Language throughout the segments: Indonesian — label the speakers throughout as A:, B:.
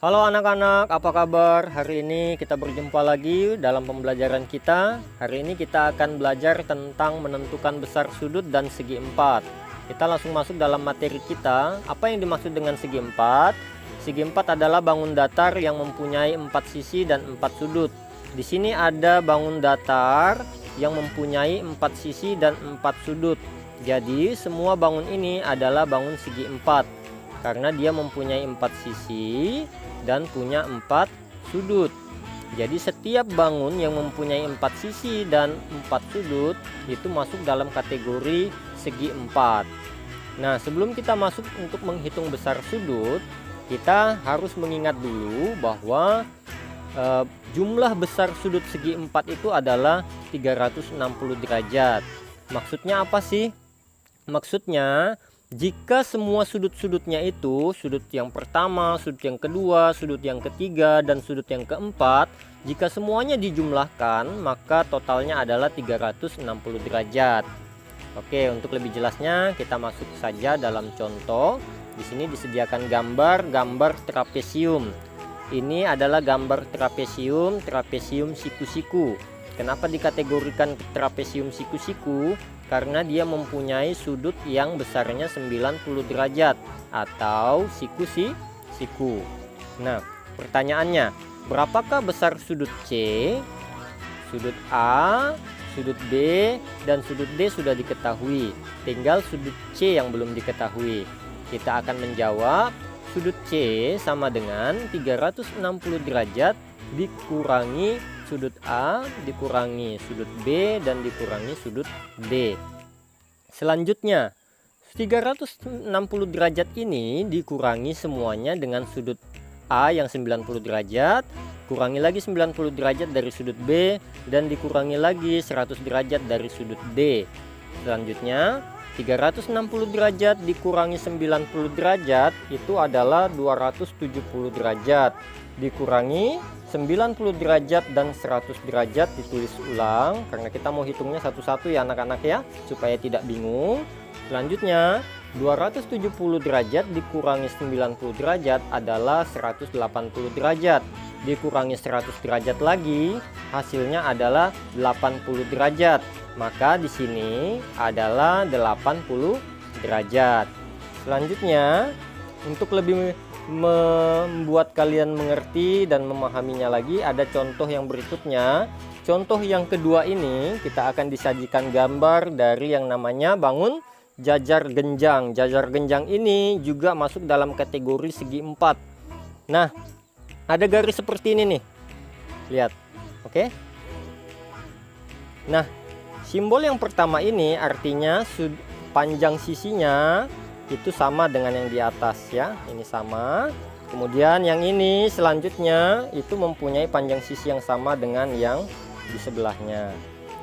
A: Halo anak-anak, apa kabar? Hari ini kita berjumpa lagi dalam pembelajaran kita. Hari ini kita akan belajar tentang menentukan besar sudut dan segi empat. Kita langsung masuk dalam materi kita. Apa yang dimaksud dengan segi empat? Segi empat adalah bangun datar yang mempunyai 4 sisi dan 4 sudut. Di sini ada bangun datar yang mempunyai 4 sisi dan 4 sudut. Jadi semua bangun ini adalah bangun segi empat karena dia mempunyai 4 sisi dan punya 4 sudut. Jadi setiap bangun yang mempunyai 4 sisi dan 4 sudut itu masuk dalam kategori segi empat. Nah, sebelum kita masuk untuk menghitung besar sudut, kita harus mengingat dulu bahwa jumlah besar sudut segi empat itu adalah 360 derajat. Maksudnya apa sih? Maksudnya jika semua sudut-sudutnya itu, sudut yang pertama, sudut yang kedua, sudut yang ketiga, dan sudut yang keempat, jika semuanya dijumlahkan, maka totalnya adalah 360 derajat. Oke, untuk lebih jelasnya kita masuk saja dalam contoh. Di sini disediakan gambar trapesium. Ini adalah gambar trapesium siku-siku. Kenapa dikategorikan trapesium siku-siku? Karena dia mempunyai sudut yang besarnya 90 derajat atau siku-siku. Nah, pertanyaannya, berapakah besar sudut C, sudut A, sudut B, dan sudut D sudah diketahui. Tinggal sudut C yang belum diketahui. Kita akan menjawab sudut C sama dengan 360 derajat dikurangi sudut A, dikurangi sudut B, dan dikurangi sudut D. Selanjutnya 360 derajat ini dikurangi semuanya dengan sudut A yang 90 derajat, kurangi lagi 90 derajat dari sudut B, dan dikurangi lagi 100 derajat dari sudut D. Selanjutnya 360 derajat dikurangi 90 derajat itu adalah 270 derajat, dikurangi 90 derajat dan 100 derajat ditulis ulang karena kita mau hitungnya satu-satu ya anak-anak ya, supaya tidak bingung. Selanjutnya 270 derajat dikurangi 90 derajat adalah 180 derajat, dikurangi 100 derajat lagi hasilnya adalah 80 derajat. Maka di sini adalah 80 derajat. Selanjutnya untuk lebih membuat kalian mengerti dan memahaminya lagi, ada contoh yang berikutnya. Contoh yang kedua ini kita akan disajikan gambar dari yang namanya bangun jajar genjang. Jajar genjang ini juga masuk dalam kategori segi empat. Nah, ada garis seperti ini nih, lihat. Oke. Nah, simbol yang pertama ini artinya panjang sisinya itu sama dengan yang di atas ya, ini sama. Kemudian yang ini selanjutnya itu mempunyai panjang sisi yang sama dengan yang di sebelahnya.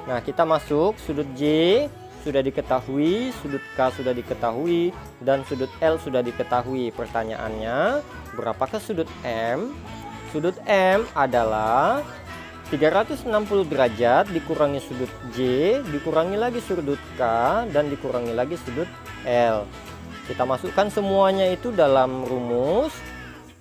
A: Nah, kita masuk sudut J sudah diketahui, sudut K sudah diketahui, dan sudut L sudah diketahui. Pertanyaannya, berapakah sudut M? Sudut M adalah 360 derajat dikurangi sudut J, dikurangi lagi sudut K, dan dikurangi lagi sudut L. Kita masukkan semuanya itu dalam rumus.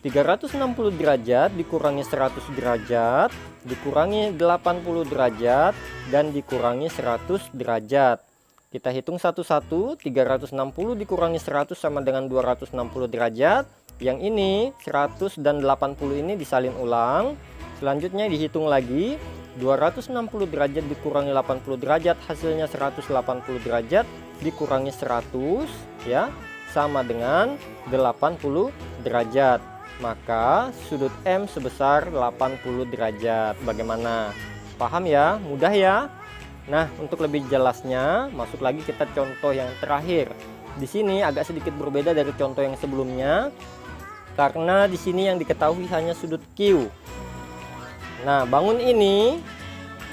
A: 360 derajat dikurangi 100 derajat, dikurangi 80 derajat, dan dikurangi 100 derajat. Kita hitung satu-satu. 360 dikurangi 100 sama dengan 260 derajat. Yang ini 100 dan 80 ini disalin ulang. Selanjutnya dihitung lagi. 260 derajat dikurangi 80 derajat hasilnya 180 derajat dikurangi 100 ya, sama dengan 80 derajat. Maka sudut M sebesar 80 derajat. Bagaimana? Paham ya? Mudah ya? Nah, untuk lebih jelasnya, masuk lagi kita contoh yang terakhir. Di sini agak sedikit berbeda dari contoh yang sebelumnya, karena di sini yang diketahui hanya sudut Q. Nah, bangun ini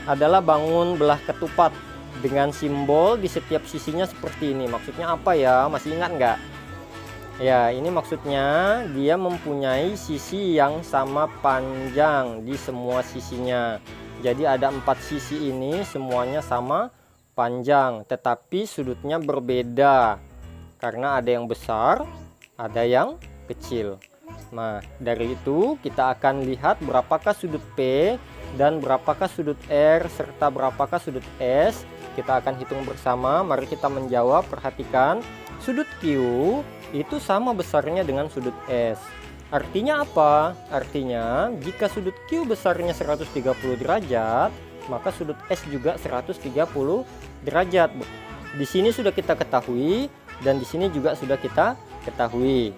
A: adalah bangun belah ketupat dengan simbol di setiap sisinya seperti ini. Maksudnya apa ya? Masih ingat nggak? Ya, ini maksudnya dia mempunyai sisi yang sama panjang di semua sisinya. Jadi ada 4 sisi ini semuanya sama panjang, tetapi sudutnya berbeda karena ada yang besar, ada yang kecil. Nah, dari itu kita akan lihat berapakah sudut P dan berapakah sudut R serta berapakah sudut S. Kita akan hitung bersama. Mari kita menjawab. Perhatikan, sudut Q itu sama besarnya dengan sudut S. Artinya apa? Artinya jika sudut Q besarnya 130 derajat, maka sudut S juga 130 derajat. Di sini sudah kita ketahui dan di sini juga sudah kita ketahui.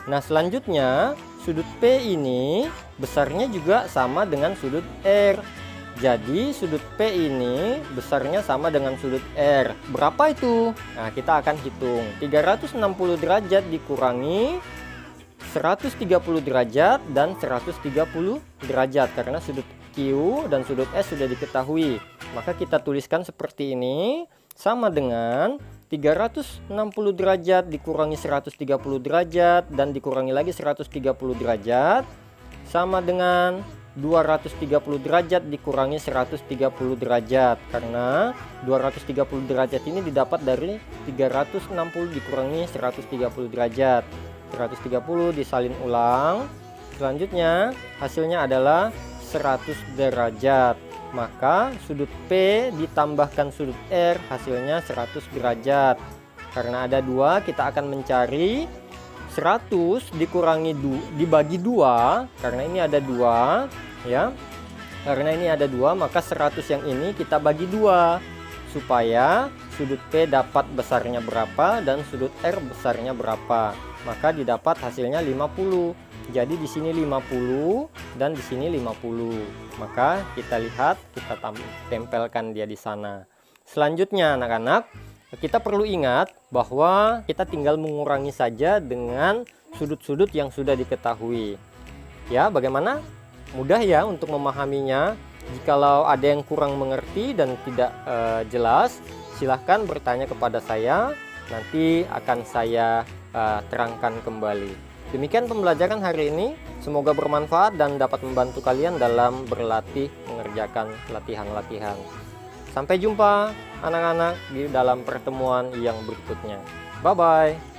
A: Nah, selanjutnya sudut P ini besarnya juga sama dengan sudut R. Jadi sudut P ini besarnya sama dengan sudut R. Berapa itu? Nah, kita akan hitung. 360 derajat dikurangi 130 derajat dan 130 derajat, karena sudut Q dan sudut S sudah diketahui. Maka kita tuliskan seperti ini, sama dengan 360 derajat dikurangi 130 derajat dan dikurangi lagi 130 derajat sama dengan 230 derajat dikurangi 130 derajat, karena 230 derajat ini didapat dari 360 dikurangi 130 derajat. 130 disalin ulang, selanjutnya hasilnya adalah 100 derajat. Maka sudut P ditambahkan sudut R hasilnya 100 derajat. Karena ada 2, kita akan mencari 100 dikurangi dibagi 2, karena ini ada 2 ya. Karena ini ada 2, maka 100 yang ini kita bagi 2 supaya sudut P dapat besarnya berapa dan sudut R besarnya berapa. Maka didapat hasilnya 50. Jadi di sini 50 dan di sini 50. Maka kita lihat, kita tempelkan dia di sana. Selanjutnya anak-anak, kita perlu ingat bahwa kita tinggal mengurangi saja dengan sudut-sudut yang sudah diketahui. Ya, bagaimana? Mudah ya untuk memahaminya. Jikalau ada yang kurang mengerti dan tidak jelas, silahkan bertanya kepada saya. Nanti akan saya terangkan kembali. Demikian pembelajaran hari ini, semoga bermanfaat dan dapat membantu kalian dalam berlatih mengerjakan latihan-latihan. Sampai jumpa anak-anak di dalam pertemuan yang berikutnya. Bye-bye.